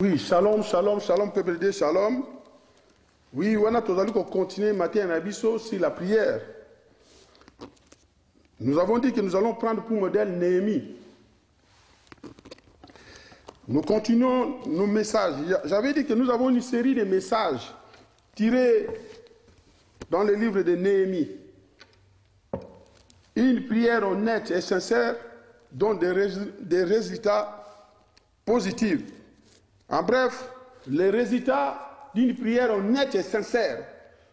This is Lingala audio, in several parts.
Oui, shalom, shalom, shalom, peuple de shalom. Oui, on a continuer matin à Abisso sur la prière. Nous avons dit que nous allons prendre pour modèle Néhémie. Nous continuons nos messages. J'avais dit que nous avons une série de messages tirés dans le livre de Néhémie. Une prière honnête et sincère donne des résultats positifs. En bref, les résultats d'une prière honnête et sincère.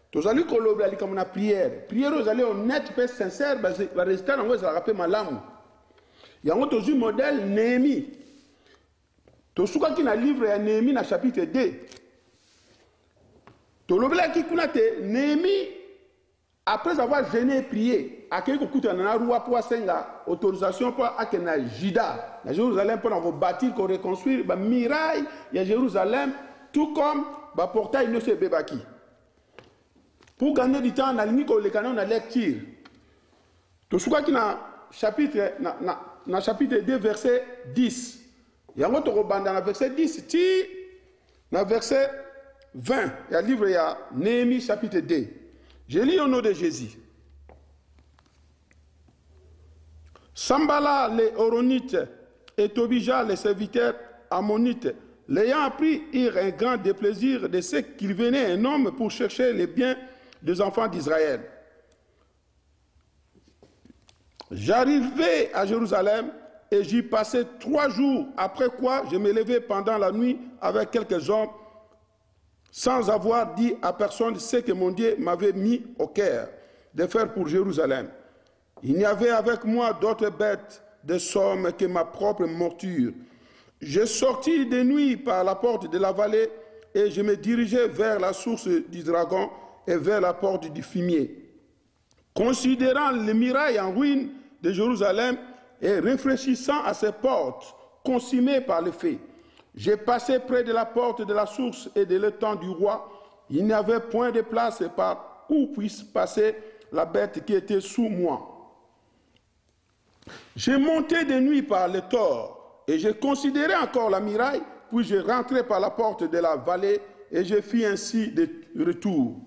Tous allez collaborer comme une prière. Prière aux allez honnête et sincère, le résultat on va rappeler malam. Il y a un autre modèle Néhémie. Tous ceux qui na livre à Néhémie dans chapitre 2. Tous les qui connaissent Néhémie après avoir gêné et prié, à quelqu'un qui a une autorisation pour Akena Jida, à Jérusalem pour bâtir, pour reconstruire, pour miraille, il y a Jérusalem, tout comme le portail de ce bébaki. Pour gagner du temps, on a mis le canon de lecture. Tout ce qui est dans chapitre 2, verset 10. Il y a un autre bande dans le verset 10, dans le verset 20, il y a le livre, il y a Néhémie chapitre 2. Je lis au nom de Jésus. Sambala les Horonites et Tobija les serviteurs ammonites, l'ayant appris, eurent un grand déplaisir de ce qu'il venait un homme pour chercher les biens des enfants d'Israël. J'arrivai à Jérusalem et j'y passai 3 jours, après quoi je me levai pendant la nuit avec quelques hommes, sans avoir dit à personne ce que mon Dieu m'avait mis au cœur de faire pour Jérusalem. Il n'y avait avec moi d'autres bêtes de somme que ma propre monture. Je sortis de nuit par la porte de la vallée et je me dirigeais vers la source du dragon et vers la porte du fumier. Considérant les murailles en ruine de Jérusalem et réfléchissant à ces portes consumées par le feu, j'ai passé près de la porte de la source et de l'étang du roi. Il n'y avait point de place par où puisse passer la bête qui était sous moi. J'ai monté de nuit par le tort et j'ai considéré encore la muraille, puis j'ai rentré par la porte de la vallée et je fis ainsi de retour.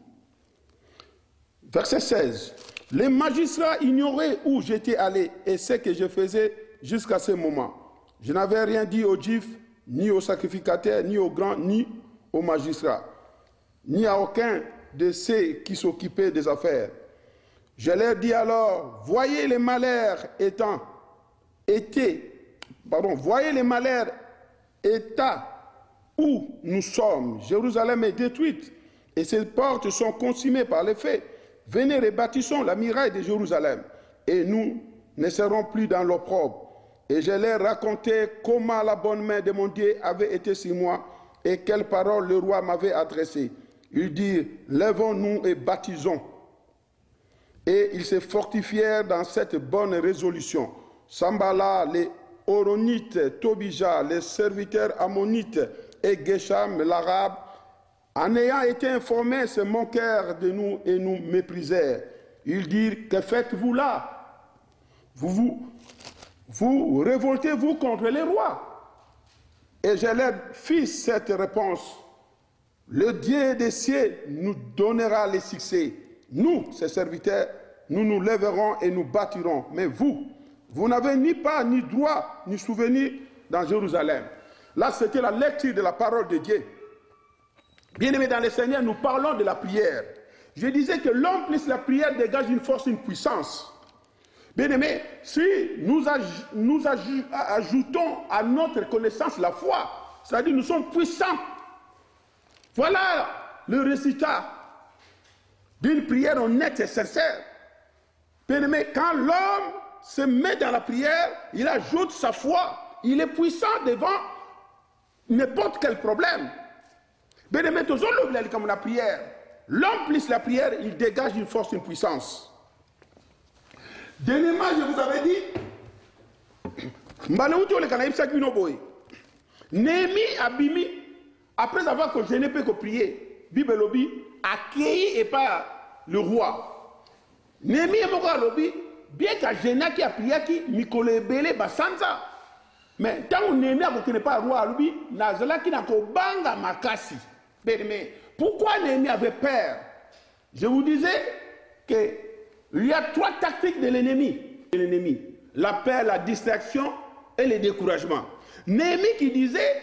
Verset 16. Les magistrats ignoraient où j'étais allé et ce que je faisais jusqu'à ce moment. Je n'avais rien dit aux Juifs, ni aux sacrificateurs, ni aux grands, ni aux magistrats, ni à aucun de ceux qui s'occupaient des affaires. Je leur dis alors, voyez les malheurs voyez les malheurs état où nous sommes. Jérusalem est détruite et ses portes sont consumées par les feux. Venez, rebâtissons la muraille de Jérusalem et nous ne serons plus dans l'opprobre. Et je leur racontais comment la bonne main de mon Dieu avait été sur moi et quelles paroles le roi m'avait adressées. Ils dirent, lèvons-nous et baptisons. Et ils se fortifièrent dans cette bonne résolution. Sambala, les Horonites, Tobija, les serviteurs ammonites et Gesham, l'arabe, en ayant été informés, se moquèrent de nous et nous méprisèrent. Ils dirent, que faites-vous là? Vous révoltez-vous contre les rois? Et je leur fis cette réponse. Le Dieu des cieux nous donnera le succès. Nous, ses serviteurs, nous nous lèverons et nous bâtirons. Mais vous n'avez ni part, ni droit, ni souvenir dans Jérusalem. Là, c'était la lecture de la parole de Dieu. Bien-aimés dans le Seigneur, nous parlons de la prière. Je disais que l'homme plus la prière dégage une force, une puissance. Bien-aimés, si nous ajoutons à notre connaissance la foi, c'est-à-dire nous sommes puissants, voilà le résultat d'une prière honnête et sincère. Bien-aimés, quand l'homme se met dans la prière, il ajoute sa foi, il est puissant devant n'importe quel problème. Bien-aimés, toujours comme la prière, l'homme plus la prière, il dégage une force, une puissance. Dernièrement, je vous avais dit, Néhémie Abimi, après avoir que je n'ai pas que prier, Bible lobby, accueilli et pas le roi. Néhémie est mort lobby, bien qu'à Géna qui a prié qui Mikole Bele Basanza. Mais tant qu'on Néhémie n'est pas roi, lui, Nazala qui n'a qu'au banga makasi. Mais pourquoi Néhémie avait peur? Je vous disais qu'il y a 3 tactiques de l'ennemi. La peur, la distraction et le découragement. Néhémie qui disait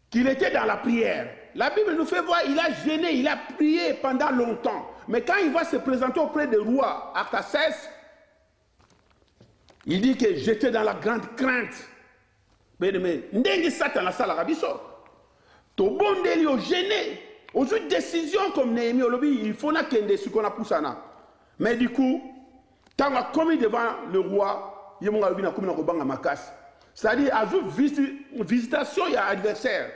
qu'il était dans la prière. La Bible nous fait voir, il a gêné, il a prié pendant longtemps. Mais quand il va se présenter auprès du roi Artaxerxès, il dit que j'étais dans la grande crainte. Mais ndenge Satan la sala rabiso. To bondeli au gêné. Aux autres décisions comme Néhémie, il faut na kende ce qu'on a poussé. Mais du coup, quand on a commis devant le roi, il y a eu commis dans makas. C'est-à-dire, à une visitation, il y a adversaire.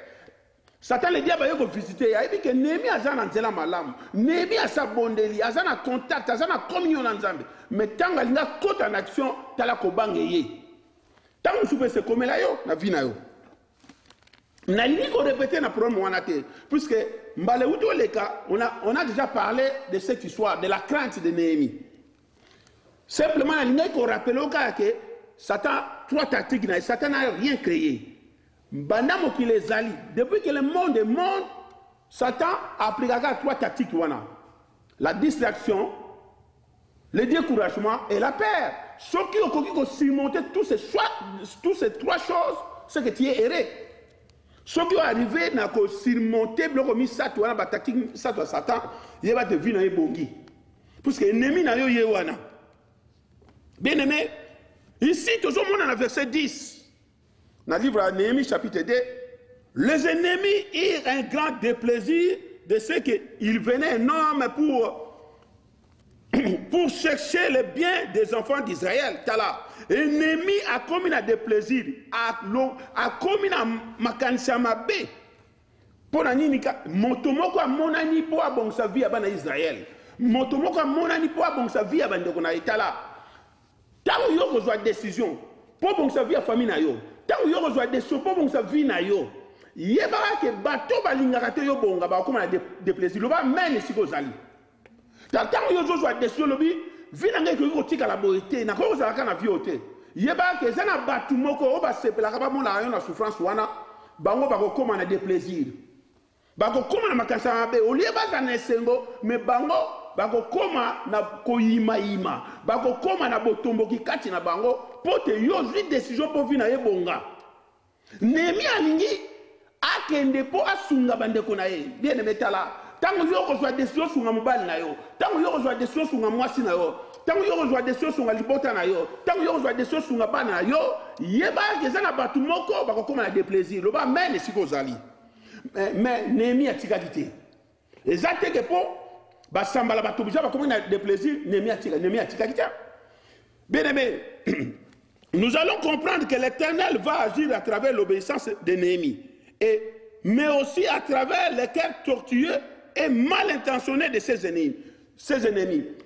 Satan le diable a visité. Il a dit que Néhémie a un anzela malam. Néhémie a sa bondeli, a un contact, a un communion ensemble. Mais tant qu'il a côté en action, il a kobangé. Tant que vous se comme là, na vie na yo. Na ligne qu'on répétait na problème wanate. Puisque Mbalewuto Leka, on a déjà parlé de cette histoire, de la crainte de Néhémie. Simplement, la ligne qu'on rappelle au cas que Satan, 3 tactiques, Satan n'a rien créé. Bandamo qui les allie. Depuis que le monde est monde, Satan a appliqué 3 tactiques. La distraction, le découragement et la peur. Ceux qui ont surmonté tous ces 3 choses, c'est que tu es erré. Ceux qui ont arrivé à surmonter le Satan, il va te vivre dans les bongi. Parce que l'ennemi n'a pas eu. Bien aimé, ici, toujours dans le verset 10. Dans le livre de Néhémie, chapitre 2, les ennemis eurent un grand déplaisir de ce qu'ils venaient un homme pour chercher le bien des enfants d'Israël. L'ennemi a commis un déplaisir, a commis un makansamabe. Pour nanika, motomoko a monani pour abon sa vie à Israël. Motomoko a monani pour abon sa vie à Bandekona Itala. Tant que vous avez décision, pour bon sa vie à famille na yo. Tant que vous avez décision, pour bon sa vie na yo. Yebara que bateau balingakate yo bonga ba comme des plaisirs. Le ba mène si vous allez. Tant que vous avez décision le bi, vinanga que vous tika la beauté, na ko vous allez na vie oté. Yebara que zana batu moko o ba sepela ka ba mo la yo na souffrance wana, bango ba ko comme na des plaisirs. Ba ko comme na makansa be, au lieu ba za na sengo, mais bango bako koma na koyima ima bako koma na botombo kikati na bango pote yo zui décision po vina ye bonga Néhémie alingi akende po asunga bandeko na ye bien metala tango yo kozwa décision sunga mobali na yo tango yo kozwa décision sunga mwasi na yo tango yo kozwa décision sunga libota na yo tango yo kozwa décision sunga bana na yo yeba keza na batu moko bako koma na déplaisir lo ba mene sikozali mais Néhémie atikaki te ezate ke po Basambala batubija ba comme des plaisirs Néhémie atika kita. Bien aimé, nous allons comprendre que l'Éternel va agir à travers l'obéissance de Néhémie mais aussi à travers les cœurs tortueux et mal intentionnés de ses ennemis.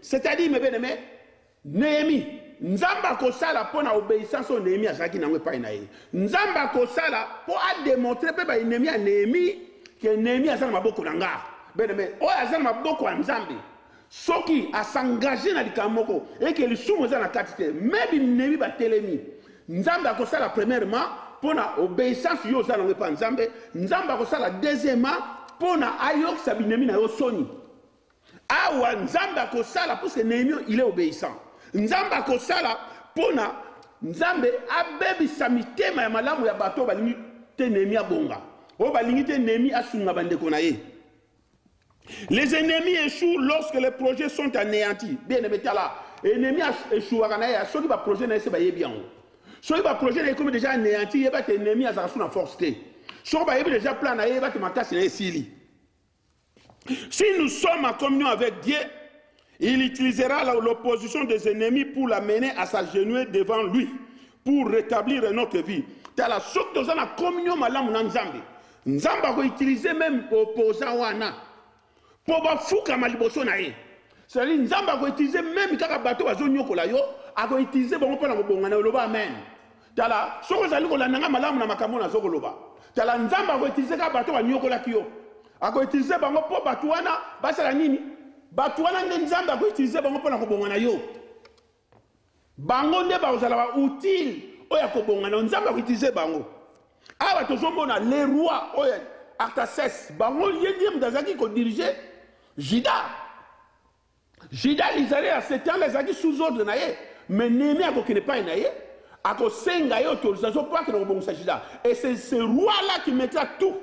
C'est-à-dire mes bien aimé, Néhémie Nzamba kosala pour na obéissance au Néhémie azaki na ngwe pa na ye. Nzamba kosala pour démontrer pe ba ennemi à Néhémie que Néhémie azana maboko na nga. Mais oh azana maboko ya Nzambe soki a s'engager na likamoko et que le sumo za na katite même Néhémie ba telemi Nzambe akosala premièrement pour na obéissance yo za na pa Nzambe Nzambe akosala deuxièmement pour na ayok sa Néhémie na yo soni awa Nzambe akosala parce que Néhémie il est obéissant Nzambe akosala pour na Nzambe abebisa mitema ya malamu ya bato balingi te Néhémie abonga o balingi te Néhémie asunga bandeko na ye. Les ennemis échouent lorsque les projets sont anéantis. Bien aimé, là. Les ennemis échouent à la ceux qui va projet n'est pas bien. Ceux qui va projet n'est comme déjà anéanti, il va être ennemi à sa force. Ceux qui va déjà plan à il va te mater si nous sommes en communion avec Dieu, il utilisera l'opposition des ennemis pour l'amener à s'agenouiller devant lui, pour rétablir notre vie. Tu as la sorte de la communion malam Nzambe. Nzambe va utiliser même opposant wana. Pour bafuka maliboso na ye. C'est-à-dire Nzamba va utiliser même kaka bateau bazo nyokola yo, a va utiliser bon pona bongana loba amen. Tala soko zali ko lananga malamu na makambo na zoko loba. Tala Nzamba va utiliser kaka bateau ba nyokola kiyo. A va utiliser bango po bateau wana basala nini? Bateau wana nde Nzamba va utiliser bango pona bongana yo. Bango nde ba ozala ba utile oya kobongana nzamba utiliser bango awa tozomona les rois oya Artaxerxes bango yendiem dazaki ko diriger Juda l'Israël à 7 ans les aki sous ordre na ye mais Néhémie akokene pas na ye akosenga ye autorisation pour que robongisa Juda et c'est ce roi là qui mettra tout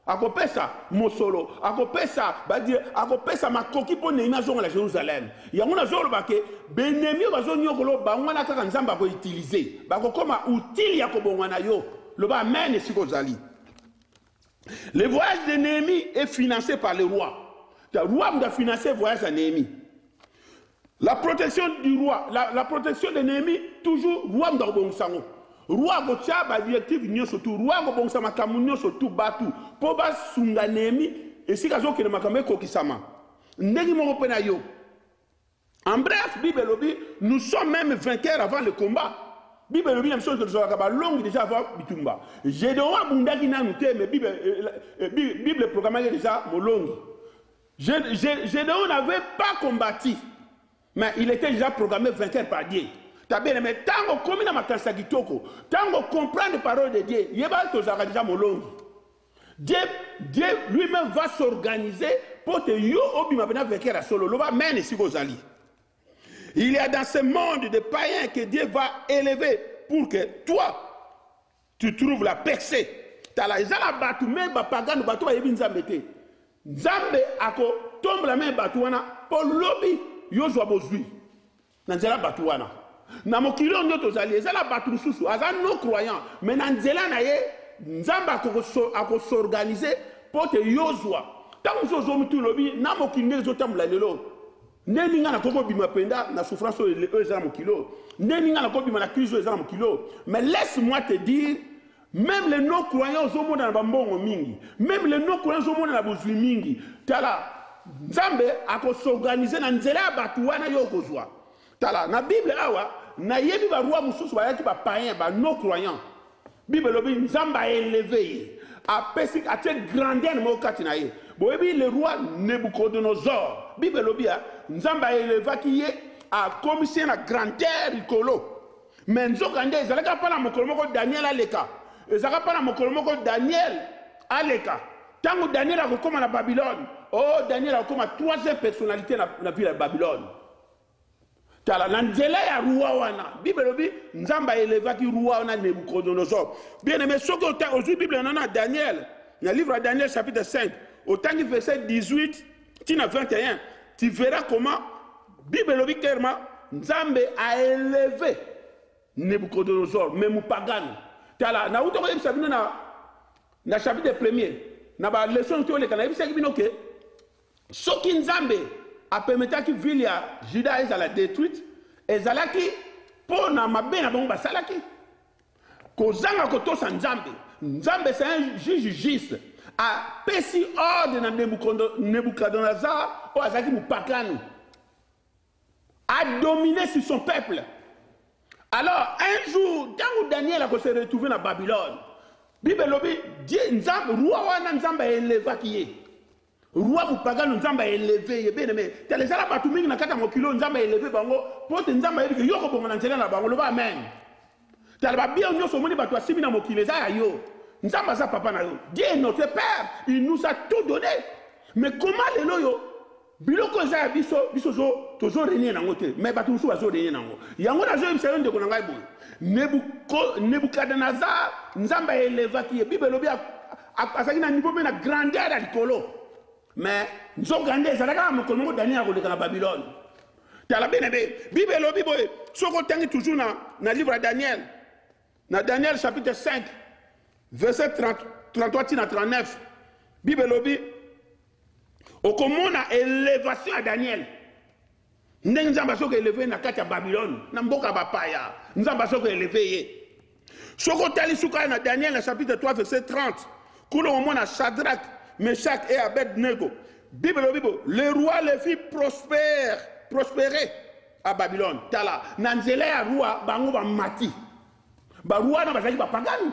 akopesa mosolo akopesa badir akopesa makoki po Néhémie azonga la Jérusalem yango nazolo bake benemi bazonyokolo bango na kaka nzamba ko utiliser bakokoma utile ya kobongana yo loba amen esikozali. Le voyage de Néhémie est financé par le roi. Le roi doit financer le voyage de Néhémie. La protection du roi, la protection de Néhémie, toujours, roi doit bon sango. Roi gotia ba directive nyo surtout, roi go bon sama kamunyo surtout batu. Po ba sunga Néhémie et si kazo ke makambe ko kisama. Ndegi mo pena yo. En bref, Bible lobi, nous sommes même vainqueurs avant le combat. Bible lobi même chose que nous avons longue déjà avant bitumba. Gédéon abundaki na nuté mais Bible programmé déjà mo longue. Gédéon n'avait pas combattu. Mais il était déjà programmé vainqueur par Dieu. T'as bien aimé, tant qu'on commet dans ma kansagitoko, tant qu'on comprend les paroles de Dieu, il y a déjà mon long. Dieu lui-même va s'organiser pour te yo obima bena vainqueur à solo. Loba men ici gozali. Il y a dans ce monde de païens que Dieu va élever pour que toi, tu trouves la percée. T'as la izala batu men ba pagano batu ba yebi nzambete. Nzambe ako tombe la main batu wana pour lobby. Yozwa bozui nanzela batu wana na mokilo nyoto zali ezala batu susu aza non croyant mais nanzela na ye nzamba ako s'organiser pour te yozwa tangu zozo mutu lobi na mokinde zotamula lelo neninga na koko bima penda na souffrance ezala mokilo neninga na koko bima na crise ezala mokilo mais laisse-moi te dire même les non croyants au monde na bambongo mingi même les non croyants au monde na bozui mingi tala Nzambe ako s'organiser na nzela ya batu wana yo kozwa. Tala na Bible awa na yebi ba roi mususu ba yaki ba païen ba non croyant. Bible lobi Nzamba élevé a pesi a te grandeur mo kati na ye. Bo yebi le roi Nebuchadnezzar. Bible lobi Nzamba élevé ki ye a commissionné la grandeur ikolo. Mais nzo grandeur ezalaka pa na mokolo moko Daniel aleka. Ezalaka pa na mokolo moko Daniel aleka. Tango Daniel a kokoma na Babylone. Oh, Daniel a comme la troisième personnalité dans la ville de Babylone. Tala nanzela ya roi wana. Bible lobi nzamba elevaki roi wana Nebuchadnezzar. Bien aimé, ce que aujourd'hui Bible nana Daniel, dans le livre de Daniel chapitre 5, au temps du verset 18 tina 21, tu verras comment Bible lobi clairement nzambe a élevé Nebuchadnezzar, même pagan. Tala na uto ko yebisa na chapitre 1er. Na ba leçon to le kana yebisa bino ke soki nzambe a permetaki ville ya Juda ezala détruite ezalaki po na mabe na bango basalaki kozanga kotosa nzambe nzambe c'est un juge juste a pesi ordre na Nebuchadnezzar o azaki mupakani a dominé sur son peuple. Alors un jour quand Daniel a se retrouvé dans Babylone Bible lobi Dieu nzambe roi wana nzambe elevaki ye roi mupagano nzamba élevé ye bien aimé tele sala batu mingi na kata mokilo nzamba élevé bango pote nzamba yebi ke yoko bongo na nzela na bango loba amen tele ba bien nyoso moni batu asimi na mokilo za yo nzamba za papa na yo Dieu est notre père il nous a tout donné mais comment les loyo biloko za biso zo tozo renier na ngote mais batu musu bazo renier na ngo yango na zo yebisa ndeko na ngai boy Nebuchadnezzar nzamba élevaki ye Bible lobi asaki na niveau na grandeur ya likolo. Mais nous sommes grandis, ça n'a pas Daniel à Babylone. Tu as la bien aimé. Bible lobi boy. Ce qu'on tient toujours dans le livre de Daniel. Dans Daniel chapitre 5, verset 33 à 39. Bible lobi. Au comment on a élévation à Daniel. Nous avons élevé dans la Babylone. Nous avons papaya. Nous avons élevé. Ce qu'on tient dans Daniel chapitre 3, verset 30. Quand on a Shadrach, Meshach et Abednego. Bible, le roi les fit prospérer à Babylone. Tala, nanzele ya roi bango ba mati. Ba roi na bazali ba pagani.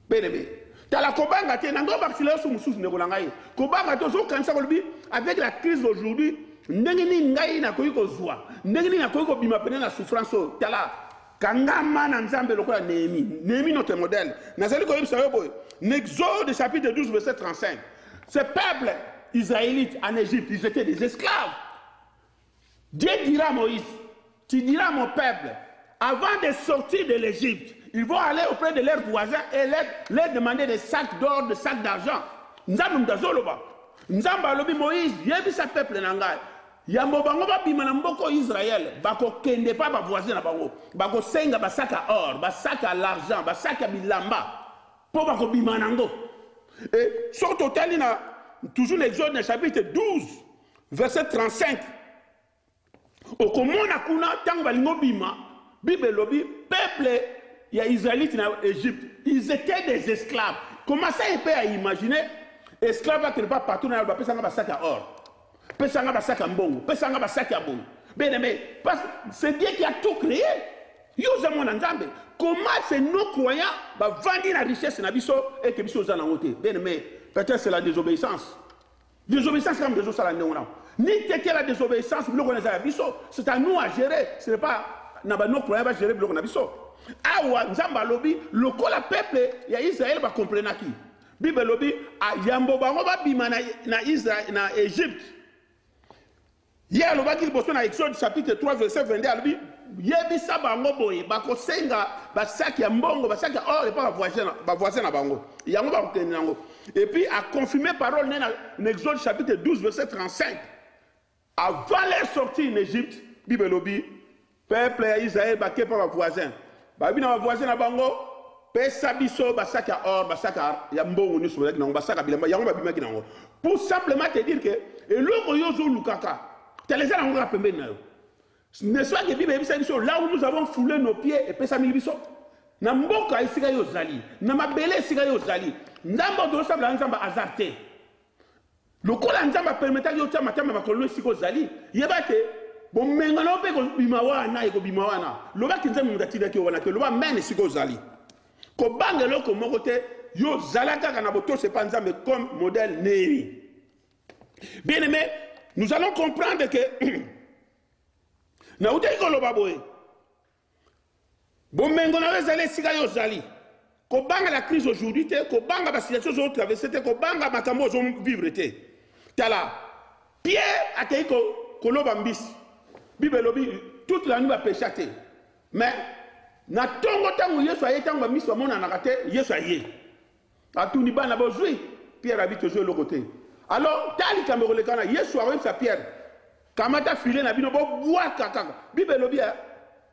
Bébé. Tala kobanga te nango ba sila su mususu ne kolanga yi. Kobanga to zo kanisa kolobi avec la crise d'aujourd'hui, ndenge ni ngai na koyi ko zwa. Ndenge ni na koyi ko bima pene na souffrance. Tala Kangama na nzambe lokola Néhémie. Néhémie notre modèle. Nazali ko yebisa yo boy. Exode chapitre 12 verset 35. Ce peuple israélite en Égypte, ils étaient des esclaves. Dieu dira à Moïse, tu diras à mon peuple, avant de sortir de l'Égypte, ils vont aller auprès de leurs voisins et leur demander des sacs d'or, des sacs d'argent. Nzambe mdazoloba. Nzambe alobi Moïse, yebisa peuple nangai. Yambo bango ba bimana mboko Israël, bako kende pa ba voisin na bango. Bako senga ba sac à or, ba sac à l'argent, ba sac à bilamba. Po bako bimana ngo. Et sur total il a toujours l'Exode chapitre 12 verset 35. Okomona kuna tango balingo bima, Bible lobi peuple ya Israélite na Égypte, ils étaient des esclaves. Comment ça il peut imaginer esclave qui n'est pas partout dans le pesanga ba sac à or. Pesanga ba sac à mbongo, pesanga ba sac à bongo. Bien aimé, parce que c'est Dieu qui a tout créé. Yoza mon nzambe. Comment c'est nos croyants va vendre la richesse na biso et que biso za na ngote. Bien aimé, peut-être c'est la désobéissance. Désobéissance comme des autres là. Ni teke la désobéissance, c'est à nous à gérer. Ce n'est pas nos croyants à gérer le biso. Awa nzamba lobi lokola peuple ya Israël va comprendre qui. Bible lobi a yambo bango ba bima na Israël na Égypte. Hier le baki boso na Exode chapitre 3 verset 22 lobi yebisa bango boye bako senga ba sac ya mbongo ba sac ya or et pas ba voisin na bango. Yango ba kokende nango. Et puis a confirmé parole dans Exode chapitre 12 verset 35. Avant leur sortie en Égypte, Bible lobi peuple ya Israël ba ke pa voisin. Ba bina ba voisin na bango pesa biso ba sac à or ba sac ya mbongo ni so nango ba sac ya bilamba yango ba bima ki nango. Pour simplement te dire que eloko yozo lukaka les gens ont pembe na yo. Ne soit que Bible ebisa biso là où nous avons foulé nos pieds et pesa mi biso. Na mboka isika yo zali, na mabele isika yo zali. Ndambo do sabla nzamba azarte. Lokola nzamba permettre yo tama tama makolo isiko zali. Yebate bon mengana pe ko bimawana e ko bimawana. Loba kinzamba mudatida ki wana ke loba men isiko zali. Ko bange loko moko te yo zalaka kana boto se pa nzambe comme modèle Néhémie. Bien aimé, nous allons comprendre que na uteko loba boye. Bon mengona wezale sika yo zali. Ko banga la crise aujourd'hui te, ko banga la situation zo traverser te, ko banga makambo zo vivre te. Tala Pierre akei ko loba mbisi. Bible lobi toute la nuit va péchater. Mais na tongo tango Yesu aye tango mbisi wa mona nakate Yesu aye. Atuni bana bozui Pierre habite toujours le côté. Alors tali kamberole kana Yesu awe sa Pierre. Kamata filé na bino bo bois kaka. Bible lobi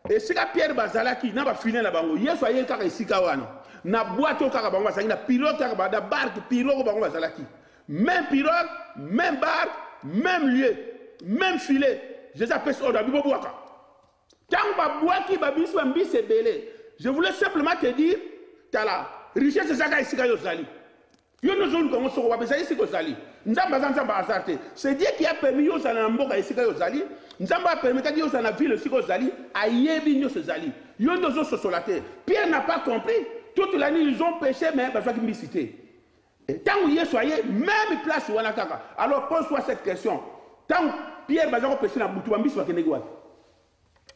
et sika Pierre bazalaki na ba filé na bango. Yesu aye kaka isika wana. Na boîte kaka bango basaki na pirogue kaka ba da barque pirogue bango bazalaki. Même pirogue, même barque, même lieu, même filet. Jésus appelle ça au bibo boaka. Tant ba boaki ba bisu mbisi belé. Je voulais simplement te dire tala richesse zaka isika yo zali. Yo no zone comme so wa bezali isika zali. Nzamba nzamba azarte. C'est Dieu qui a permis yo sana mboka isika yo zali. Nzamba a permis que yo sana ville isika zali ayebi nyo se zali. Yo no zo sosolate. Pierre n'a pas compris. Toute la nuit ils ont péché mais ba qui cité. Et tant que Yesu aye même place wana kaka. Alors pose-toi cette question. Tant Pierre bazako péché na butu bambisi ba kenegwa.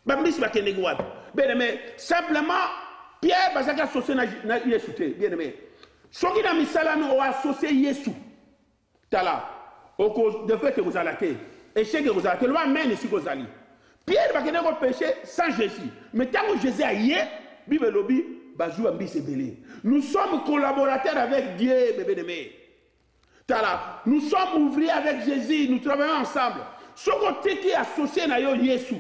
Bambisi ba kenegwa. Bien aimé, simplement Pierre bazaka associé na Yesu te. Bien aimé. Soki na misala no associé Yesu. Tala. Oko de fait que vous allez et chez que vous allez le amène ici vous allez. Pierre va kenegwa péché sans Jésus. Mais tant que Jésus aye, Bible lobi bazou ambisi belé. Nous sommes collaborateurs avec Dieu, bébé de mai. Nous sommes ouvriers avec Jésus, nous travaillons ensemble. Ce côté qui est associé à Yesu,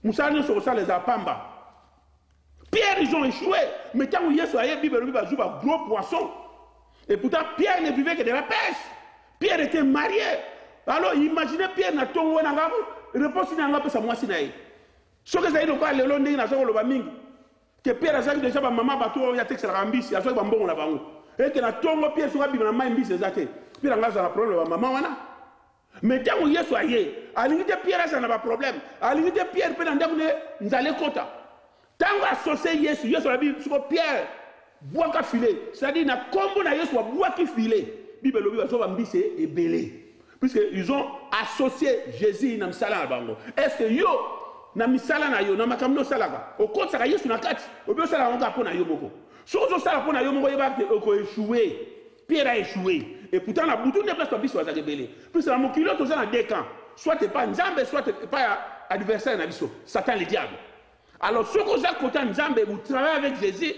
nous savons sur ça les apamba. Pierre, ils ont échoué, mais quand Yesu a Bible, il va jouer un gros poisson. Et pourtant, Pierre ne vivait que de la pêche. Pierre était marié. Alors, imaginez Pierre n'a pas de réponse à la pêche à moi. Ce que j'ai dit, c'est le long de la mingi. Que Pierre a dit déjà maman bateau ya texte la ambisi a joué bambon la bango et que na tongo Pierre sera bibana mai mbisi zate Pierre ngaza na problème maman wana mais tango Yesu aye alingite Pierre ça n'a pas problème alingite Pierre pe na ndako ne nzale kota tango associé Yesu la Bible sur Pierre bois ka filet c'est-à-dire na kombo na Yesu bois ki filet Bible lobi ba so bambisi et belé puisque ils ont associé Jésus na msala na bango est-ce que yo na misala na yo na makamno salaka o ko saka yesu na kati o be sala on ka pona yo moko so zo sala pona yo moko yeba ko échouer Pierre a échoué et pourtant la bouton de place to biso azaka belé puis la mokilo to za na deux camps soit t'es pas nzambe soit t'es pas adversaire na biso Satan le diable alors ce que vous côté nzambe vous travaillez avec Jésus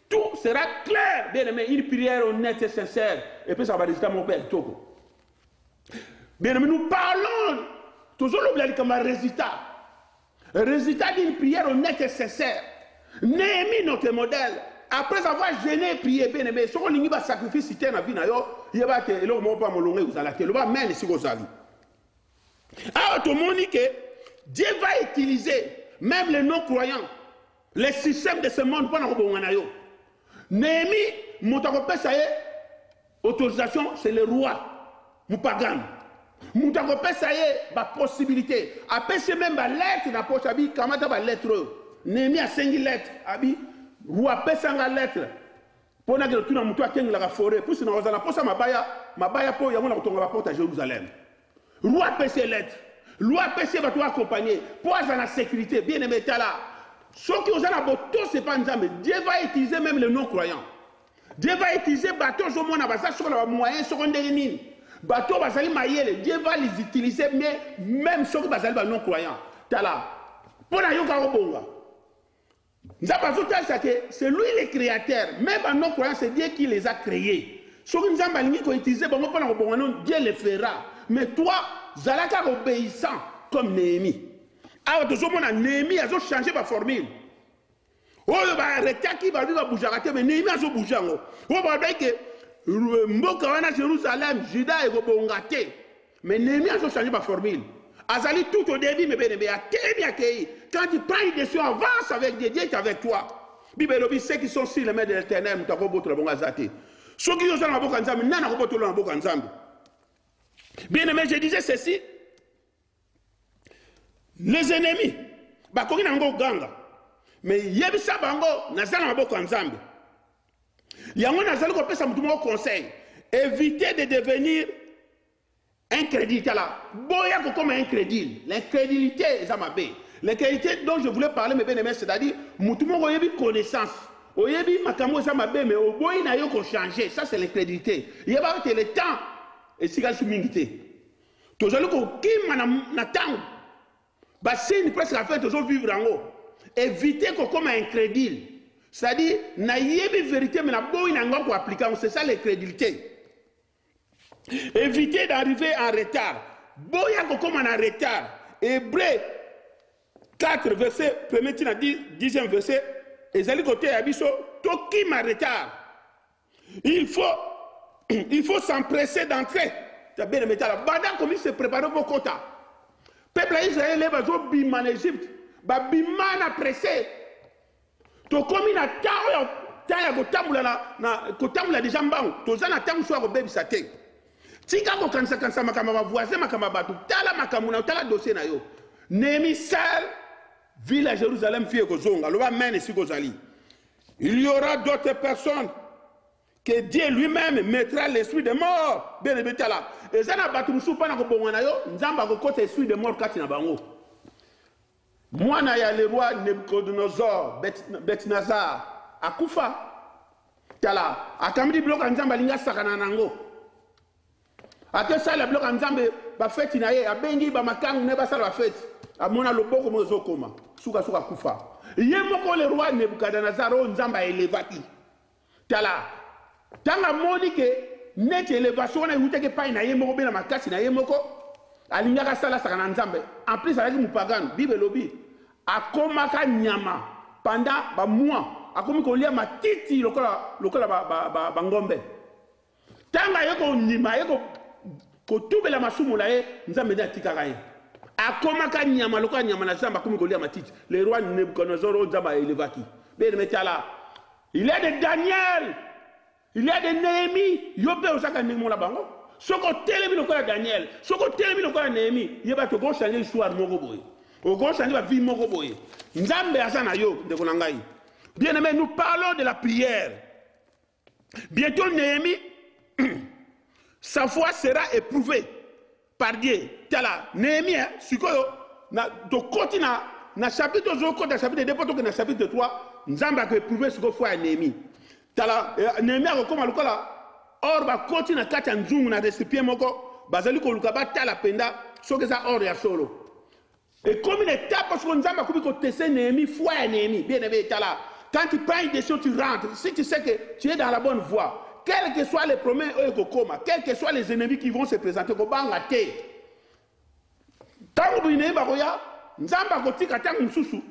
tout sera clair bien aimé une prière honnête et sincère et puis ça va résulter mon père toko bien aimé nous parlons toujours l'oublier comme un résultat d'une prière honnête et sincère. Néhémie, notre modèle, après avoir gêné et prié, bien aimé, si on n'y va sacrifice, si tu as une vie, il va te dire, il va me vous allez, il va mener si vous allez. Alors, tout le monde dit que Dieu va utiliser même les non-croyants, les systèmes de ce monde pour nous dire. Néhémie, mon ça y est, autorisation, c'est le roi, mon pagan. Moutako ça y est, la possibilité. Après, c'est même la lettre dans la poche, comment tu as la lettre? Néhémie a 5 lettres. Ou après, c'est la lettre. Pour que tu aies la forêt. Pour que tu aies la poche, ma baya pour y avoir la porte à Jérusalem. Roi après ces lettres. Roi après ces va accompagner. Pour avoir la sécurité. Bien aimé, tu là. Ce qui ont la bateau, ce n'est pas mais Dieu va utiliser même les non-croyants. Dieu va utiliser les bateaux au monde, sur le moyen secondaire. Bateau basali mayele, Dieu va les utiliser mais même ceux qui basali non croyants. Tala. Pour la yoga obonga. C'est lui le créateur. Même non croyants, c'est Dieu qui les a créés. Ceux qui nous ont utilisé, Dieu le fera. Mais toi, zalaka obéissant comme Néhémie. Alors, tout le monde Néhémie a changé ma formule. Oh, bah, retaki va vivre à bouger, mais Néhémie a bougé. Oh, bah, Mboka wana Jérusalem, Juda et Robongate. Mais Néhémie a changé ma formule. Azali tout au début, mais quand tu prends une décision, avance avec Dieu, Dieu est avec toi. Bible dit ceux qui sont sur les mains de l'Éternel, nous avons beau la zate. Ceux qui sont dans la boca nzambe, nous avons beau la boca nzambe. Bien aimé, je disais ceci. Les ennemis, bakoki nango ganga. Mais yebisa bango nazana na boca nzambe. Yango nazali ko pesa mutu mo conseil, évitez de devenir incrédule là. Boya ko comme incrédule. L'incrédulité est amabe. L'incrédulité dont je voulais parler mes bien-aimés, c'est-à-dire mutu mo yebi connaissance. Oyebi makambo za mabe mais o boyi na yo ko changer, ça c'est l'incrédulité. Yeba te le temps et sigal sumingité. Tozali ko kima na temps. Ba signe presque la fin toujours vivre en haut. Évitez ko comme incrédule. C'est-à-dire, na yebi vérité, mais na boy n'a pas appliquer, c'est ça l'incrédulité. Évitez d'arriver en retard. Boya comme en retard. Hébreu 4, verset 1er, 10e verset. Et Zali côté abisso, toki ma retard. Il faut s'empresser d'entrer. Tu as bien aimé ça. Badin comme il se prépare pour quota. Peuple israélien va jouer bima en Égypte. Bima na pressé. To komi na taya kotamula déjà mbangu toza na tangu soa ko bebisa te tika ko kanisa makama voisin makama batu tala makamuna tala dossier na yo Néhémie seul ville à Jérusalem fie ko zonga lo ba mène si ko zali il y aura d'autres personnes que Dieu lui-même mettra l'esprit de mort bien betala ezana batu musupa na ko bongana yo nzamba ko kota esprit de mort kati na bango. Moi, il y a le roi Nebuchadnezzar, Beth-Nazar, Akufa. Tala, akamdi bloc en Zamba linga sakana nango. Ate ça le bloc en Zamba ba fête inaye, abengi ba makangu ne ba sala ba fête. Amona loboko mozo koma, suka kufa. Yemoko le roi Nebuchadnezzar o Nzamba elevaki. Tala, tanga moni ke net elevation na yuteke pa inaye moko bena makasi na yemoko. Alingaka sala sakana nzambe en plus avec mupagano bible lobi akomaka nyama pendant ba mois akomi ko lia matiti lokola ba ngombe tanga yeko nyima yeko ko tubela masumu la ye nzambe da tikaka ye akomaka nyama lokola nyama na nzambe akomi ko lia matiti le roi Nebuchadnezzar nzamba elevaki bene metala il y a de Daniel il y a de Néhémie yope osaka ndimo la bango. Soko telemi lokola Daniel, soko telemi lokola Néhémie, yeba to go changer histoire moko boye. O go changer la vie moko boye. Nzambe asana yo de konangai. Bien-aimé, nous parlons de la prière. Bientôt Néhémie sa foi sera éprouvée par Dieu. Tala Néhémie sikoyo na to kotina na chapitre 2, na chapitre 2, poto que na chapitre 3, nzamba que prouver ce que foi Néhémie. Tala Néhémie a comme lokola or ba koti na kati nzungu na récipient moko bazali ko luka ba tala penda so que ça or ya solo. Et comme une étape parce que nzamba ko ko tester Néhémie foi Néhémie bien aimé tala. Quand tu prends une décision tu rentres si tu sais que tu es dans la bonne voie quels que soient les problèmes quels que soient les ennemis qui vont se présenter ko banga te. Tango bine ba koya nzamba ko tika tango mususu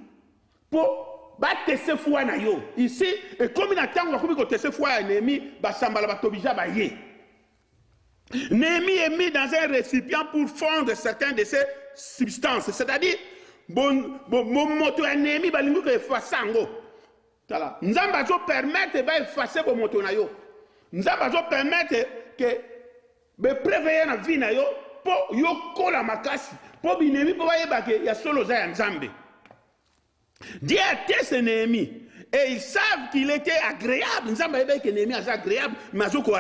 po ba tester foi na yo ici et comme il attend ko tester foi Néhémie ba sambala ba tobija ba ye. Néhémie est mis dans un récipient pour fondre certaines de ces substances, c'est-à-dire bon moto Néhémie ba lingo ko effaçango. Tala nzamba zo permettre ba effacer bo moto na yo. Nzamba zo permettre que be préveiller na vie na yo po yo kola makasi po binemi po ba yeba ke ya solo za ya nzambe. Dieu a testé Néhémie et ils savent qu'il était agréable. Nzamba yeba ke Néhémie est agréable mais zo ko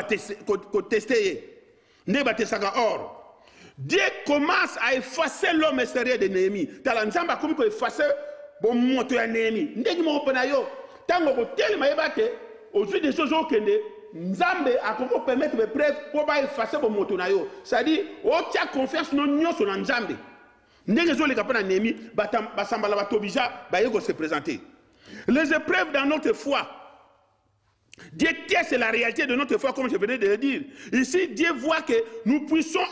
tester. Or, Dieu commence à effacer l'homme extérieur de Néhémie. Tala nzamba comme ko effacer bon moto ya Néhémie. Ndeki mo pena yo tango ko telema yeba ke aujourd'hui des choses okende nzambe akoko permettre be preuve pour ba effacer bon moto na yo. C'est-à-dire o tia confiance non nyonso na nzambe. Ndenge zo le kapana Néhémie ba sambala ba tobija ba yeko se présenter. Les épreuves dans notre foi. Dieu teste la réalité de notre foi, comme je venais de le dire. Ici, Dieu voit que nous puissions,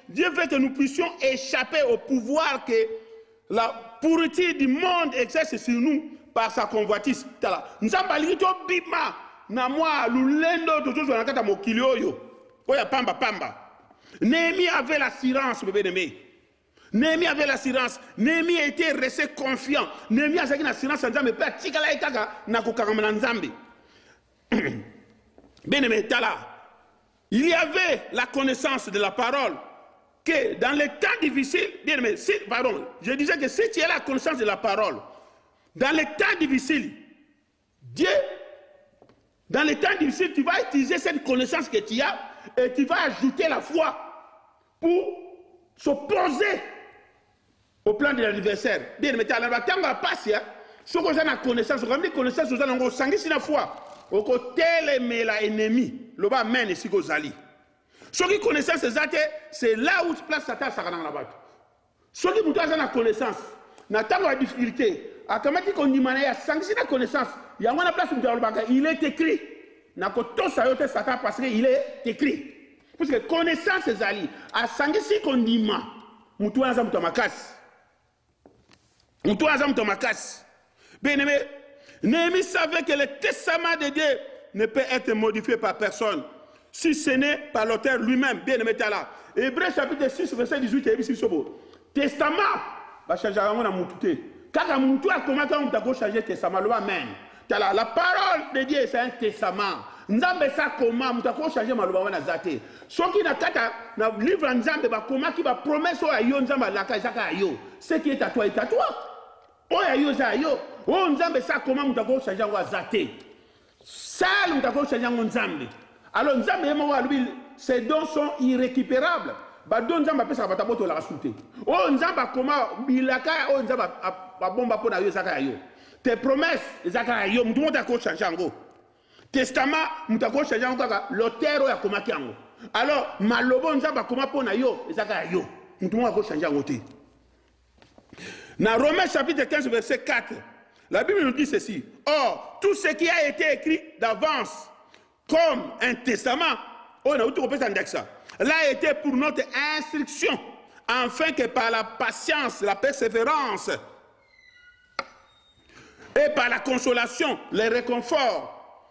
Dieu veut que nous puissions échapper au pouvoir que la pourriture du monde exerce sur nous par sa convoitise. Nzamba lito bima na moi lulendo toujours na kata mokilio yo. Oya pamba pamba. Néhémie avait l'assurance, bébé aimé. Néhémie avait l'assurance. Néhémie était resté confiant. Néhémie avait l'assurance nzambe pe tikala ekaka na kokamana nzambe. Bien-aimé, il y avait la connaissance de la parole que dans les temps difficiles, bien-aimé, pardon, je disais que si tu as la connaissance de la parole, dans les temps difficiles, Dieu, dans les temps difficiles, tu vas utiliser cette connaissance que tu as et tu vas ajouter la foi pour s'opposer au plan de l'adversaire. Bien-aimé, tu as la passion, ce que j'ai la connaissance, ce que j'ai la connaissance, ce que j'ai la foi. Au côté mais la ennemi, le bas mène ici aux alliés. Ceux qui connaissent ces actes, c'est là où se place Satan dans la bataille. Ceux qui ont la connaissance, n'attendent la difficulté. À comment dire qu'on dit qu'il y a sanctionné la connaissance, il y a une place où il est écrit. N'a pas tout ça Satan parce qu'il est écrit. Parce que connaissance ces alliés, à sanctionner qu'on dit ma, moutou azam tomakas, moutou azam tomakas. Bien aimé. Néhémie savait que le testament de Dieu ne peut être modifié par personne, si ce n'est par l'auteur lui-même. Bien aimé, là. Hébreu chapitre 6, verset 18, il dit testament, va changer à mon amouté. Car à mon tour, comment on peut changer le testament? La parole de Dieu, c'est un testament. Nzambe ça comment on peut changer ma loi na zate. Ce qui n'a qu'à na livre Nzambe ba comment qui va promesse à yo Nzamba la kazaka yo. Ce qui est à toi est à toi. Oya yo za yo. Oh Nzambe ça comment on peut changer wa zate. Ça on peut changer Nzambe. Alors Nzambe mo wa lui ces dons sont irrécupérables. Ba don Nzamba pesa ba taboto la rasuté. Oh Nzamba comment bilaka oh Nzamba ba bomba pona yo zaka yo. Tes promesses zaka yo mtu mota ko changer ngo. Testament mutako changer ngo kaka l'auteur ya komaki yango. Alors malobo Nzamba comment pona yo zaka yo. Mtu mota ko changer ngo te. Dans Romains chapitre 15 verset 4, la Bible nous dit ceci. Or, tout ce qui a été écrit d'avance comme un testament, on a l'a été pour notre instruction, afin que par la patience, la persévérance et par la consolation, le réconfort,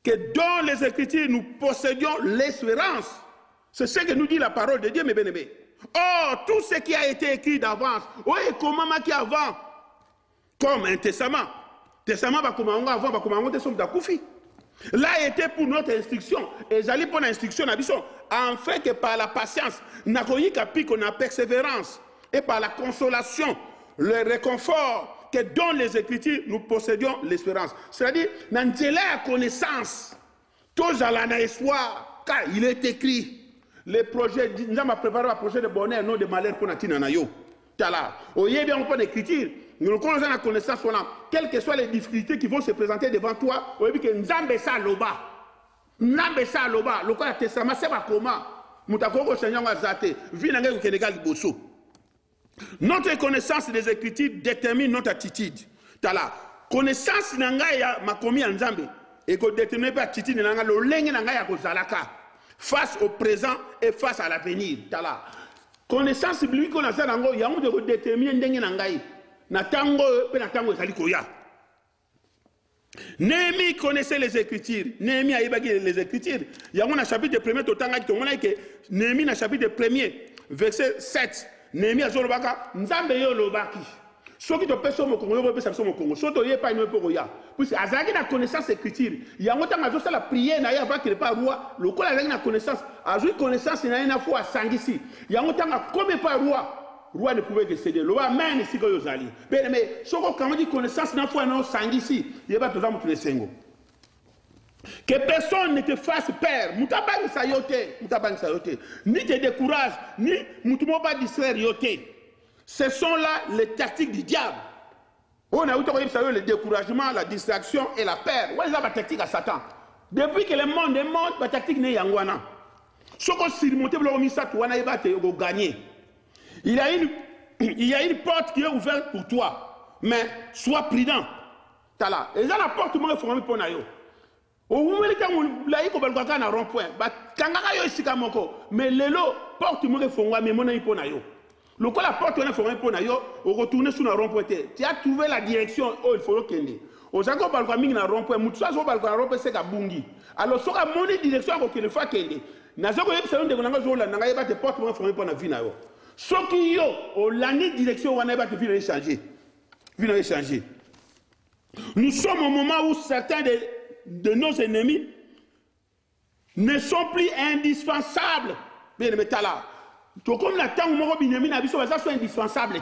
que dans les Écritures nous possédions l'espérance. C'est ce que nous dit la parole de Dieu, mes bien-aimés. Or, tout ce qui a été écrit d'avance, oui, comment qui avant, comme un testament. Testament, va comment avant, va comment on te là était pour notre instruction. Et j'allais pour l'instruction, afin que par la patience, qu'on a persévérance, et par la consolation, le réconfort, que dans les Écritures, nous possédions l'espérance. C'est-à-dire, dans la connaissance, tous à l'espoir, car il est écrit. Les projets, nous avons préparé un projet de bonheur, non de malheur pour Natina Nayo. Tala. Oye bien, on peut l'écriture. nous reconnaissons la connaissance, quelles que soient les difficultés qui vont se présenter devant toi, on dit que Nzambe sa loba. Nzambe sa loba. Le cas testament, c'est pas comment. Moutakoko Seigneur a zaté. Vinanga ou Kenegal Bosso. Notre connaissance des Écritures détermine notre attitude. Tala. Connaissance nangaya makomi Nzambe. Et que détermine pas attitude nanga lo lenge nangaya ko zalaka. Face au présent et face à l'avenir. Tala. Connaissance biblique qu'on a ça nango, il y a un de déterminer ndenge nangai. Na tango pe na tango ezali koya. Néhémie connaissait les Écritures. Néhémie a ébagué les Écritures. Il y a un chapitre 1er totanga qui tombe que Néhémie na chapitre 1er verset 7. Néhémie a zolobaka nzambe yo lobaki. Soki to peso mo Congo yo pesa mo Congo. Soto ye pa no poko ya. Puis azaki na connaissance Écriture. Il y a un temps azo la prière na ya va que pas roi. Le ko azaki na connaissance, azo connaissance na ina fois sangisi. Il y a un temps comme pas roi. Roi ne pouvait que céder. Le roi même ici que vous allez. Mais ce qu'on dit connaissance n'a pas non sang ici. Il y a pas tout ça pour les sengo. Que personne ne te fasse peur. Mutabang sayote. Ni te décourage, ni mutumo pas distraire yote. Ce sont là les tactiques du diable. On a eu le découragement, la distraction et la peur. What is la tactique à Satan? Depuis que le monde est mort, la tactique n'est yangwana. Ce qu'on surmonte le remisa, tu vas gagner. Il y a une porte qui est ouverte pour toi. Mais sois prudent. Tala. Et là, la porte est formée pour nayo. Au moment où il y a un rond-point, mais le lot, porte est formée, mais mon est pour nayo. Le coup, la porte est formée pour nayo, on retourne sur le rond-point. Tu as trouvé la direction où il faut le kende. Au Zango Balkwaming na rond-point, Moutsa zo Balkwam rond-point c'est Kabungi. Alors, sur la monnaie direction à qu'il faut kende. Nazoko yep salon de Gonanga Zola, Nangayaba te porte formée pour na vie nayo. Ce qui est au l'année direction où on va te échanger. Nous sommes au moment où certains de nos ennemis ne sont plus indispensables. Bien, mais là, comme la temps où mon Binyamin a vu ça, c'est indispensable.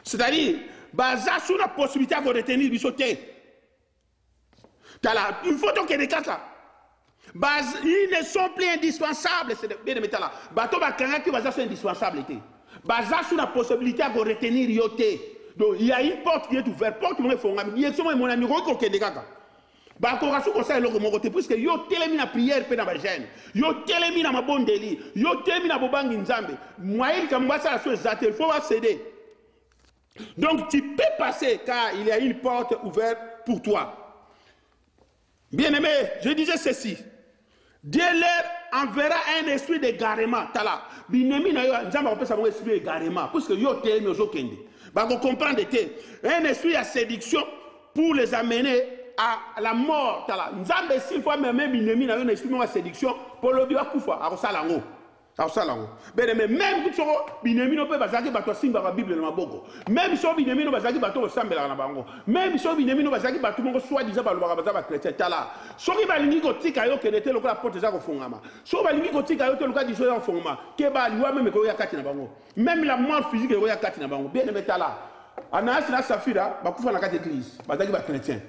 C'est-à-dire, basé sur la possibilité de retenir bisoté. Il faut donc que des cas là. Ils ne sont plus indispensables. C'est bien de mettre là. Bateau bakanga qui va sont indispensables. Basé sur la possibilité de retenir yoté. Donc il y a une porte qui est ouverte. Porte qui est formée. Direction mon ami qui est dégagé. Bakora sous conseil le mon côté puisque yo télémi na prière pe na ba jeune. Yo télémi na mabon délit. Yo télémi na bobangi nzambe. Moyen comme ça la chose il faut pas céder. Donc tu peux passer car il y a une porte ouverte pour toi. Bien-aimé, je disais ceci. Dieu leur enverra un esprit d'égarement. Tala. Binemi na yo nzamba opesa mon esprit d'égarement puisque yo télémi ozo kende. Ba ko comprendre un esprit à séduction pour les amener à la mort. Tala. Nzambe s'il faut même binemi na yo un esprit de séduction pour le biwa kufa a salango. Même si binemi no pe bazaki bato simba la Bible na maboko. Même si binemi no bazaki bato sambela na bango. Même si binemi no bazaki bato mongo soit disant ba bazaba chrétien tala. Soki balingi ko tika yo kenete lokola porte za ko fungama. So balingi ko tika yo te lokola diso ya fungama. Ke ba liwa même ko ya kati na bango. Même la mort physique ko ya kati na bango. Bien aimé tala. Anas na Safira ba kufa na kati église. Bazaki ba chrétien.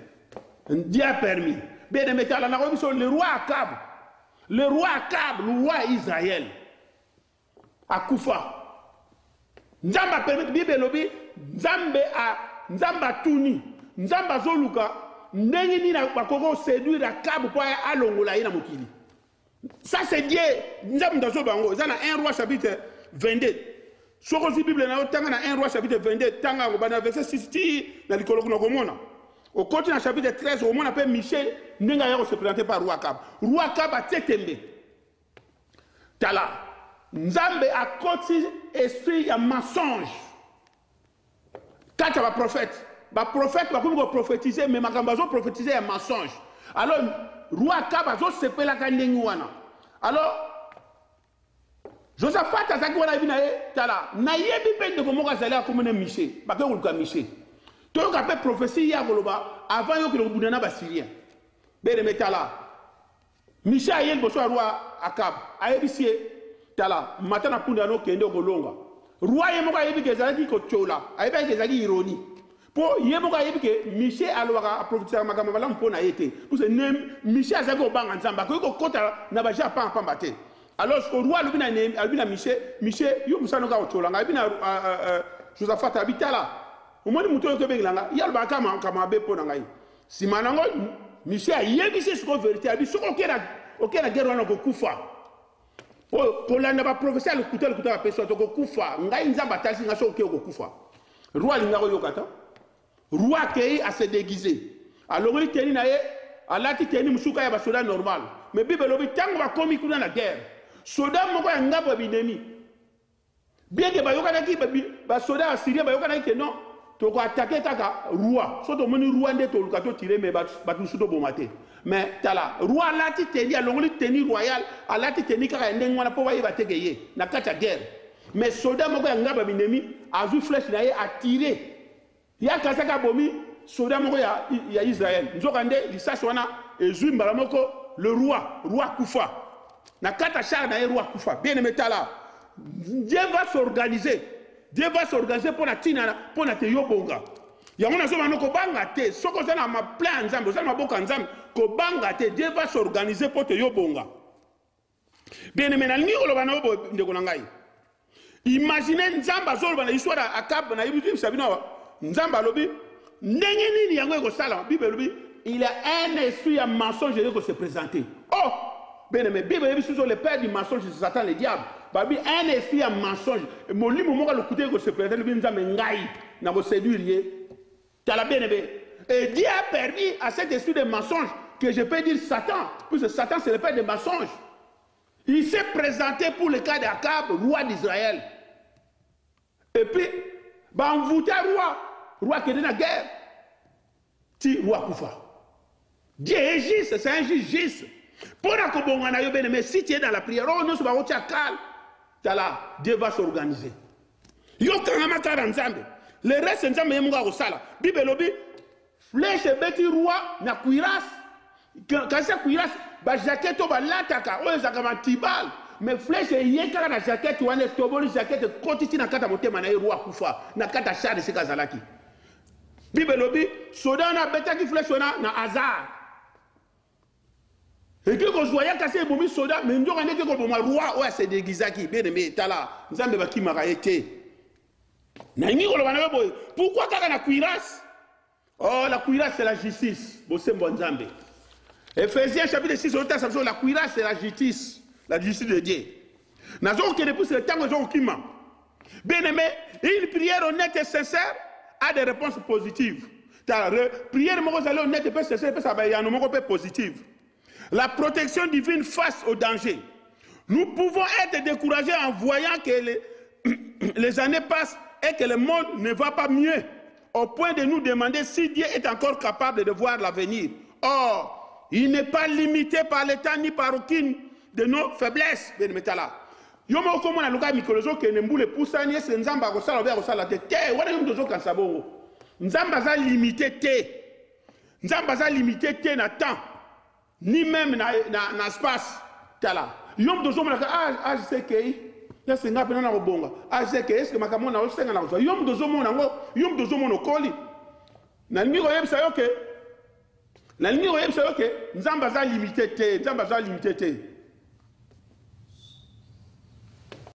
Dieu a permis. Bien aimé tala na ko biso le roi Akab. Le roi Israël. Akufa. Nzamba permet Bible lobi Nzamba tuni Nzamba zoluka ndenge ni na bakoko séduire Akab pour alongola ina mokili. Ça c'est Dieu. Nzamba zo bango za na 1 roi chapitre 22. Soko si Bible na tanga na 1 roi chapitre 22 tanga ko bana verset 6 na likolo kuna komona. Au côté na chapitre 13 au monde appelle Michel ndenga yako se présenter par roi Akab. Roi Akab a tetembe. Tala Nzambe a côté esprit ya mensonge. Quand il y a prophète va prophétiser mais makambazo prophétiser un mensonge. Alors roi Akab azo sepela kandengi wana. Alors Josaphat azaki wana bina tala na yebi pende ko moka zala ko mona Miché ba ko luka Miché. To ka pe prophétie ya koloba avant yo ko budana ba Syrien. Bere metala Miché ayel boso roi Akab ayebisie tala matana punda no kende kolonga roi ye moka yebi ke zalaki ko chola ayeba ke zalaki ironi po ye moka yebi ke Miché alwaka prophétiser makamba bala mpona yete pour ce nem Miché azaki obanga nzamba ko kota na ba japa pamba te alors ce roi albina Miché yo musano ka chola ngabina Josaphat habitala au moins muto ko bengilanga yal ba kama be po nangai si manango monsieur a yebisi ce ko vérité abi ce ko kera guerre wana ko kufa pour la na ba professeur le couteau la personne to ko kufa ngai nzamba tasi nga so ko kufa roi linga ko yokata roi kei a se déguiser alors il teni na ye alati teni musuka ya ba soda normal mais bible lobi tango ba komi kuna na guerre soda moko ya ngabo binemi bien que ba yokana ki ba soda assyrien ba yokana ki non to ko attaquer kaka roi so to moni roi nde to luka to tirer mais ba tu suto bomate mais tala roi alati teni alongoli teni royal alati teni kaka ndenge wana po ba yeba tegeye na kata guerre mais soda moko ya ngabo binemi azu flèche na ye a tirer ya kasaka bomi soda moko ya Israël nzokande lisasi wana ezui mbala moko le roi kufa na kata char na ye roi kufa bien aimé tala Dieu va s'organiser pour la tina pour na te yobonga yango na soma no ko banga te soko sana ma plan nzambe sana maboka nzambe ko banga te Dieu va s'organiser pour te yobonga bien aimé na ni oloba na obo ndeko na ngai imaginez nzamba zoloba na histoire Akab na yibu sabino nzamba lobi ndenge nini yango eko sala bible lobi il y a un esprit à mensonge qui se présenter oh bien aimé bible lobi sur le père du mensonge c'est Satan le diable babi un esprit à mensonge molimo moko le couteau qui se présente lobi nzambe ngai na ko séduire ye tala bien aimé et Dieu a permis à cet esprit de mensonge que je peux dire Satan puisque Satan c'est le père des mensonges il s'est présenté pour le cas d'Akab roi d'Israël et puis bah envoûté roi qui est dans la guerre, ti roi Koufa. Dieu est juste, c'est un juge juste. Pour la Kobongana yo mais si tu es dans la prière, oh non, c'est pas calme. Dieu va s'organiser. Yo kangama kara nzambe. Le reste nzambe yemunga ko sala. Bible lobi flèche beti roi na kuiras. Quand c'est kuiras, ba jaquette ba lataka, oh zakama tibal. Mais flèche yeka na jaquette wana toboli jaquette kotiti na kata motema na roi Koufa, na kata char de sekazalaki. Bible lobi soda na beta ki flèche na hasard et que ko joya kase bomi soda mais ndoka ndeke ko boma roi o se déguisaki bien aimé tala nzambe ba ki maka ete na ngi ko lobana boy pourquoi kaka na cuirasse oh la cuirasse c'est la justice bo sembo nzambe Ephésiens chapitre 6 la cuirasse c'est la justice de Dieu nazo ke depuis le temps zo kima bien aimé une prière honnête et sincère a des réponses positives. Ta prière honnête positive. La protection divine face au danger. Nous pouvons être découragés en voyant que les années passent et que le monde ne va pas mieux, au point de nous demander si Dieu est encore capable de voir l'avenir. Or, il n'est pas limité par le temps ni par aucune de nos faiblesses. Yomo komo na luka mikolozo ke nembule pusani ese nzamba ko sala ba ko sala te wana yom dozo kan sabongo nzamba za limité te na temps ni même na espace tala yom dozo mona ka je sais que ya senga pena na robonga je sais que est-ce que makamona o senga na yom dozo mona ngo yom dozo mona koli na ngi ko yebisa yo ke nzamba za limité te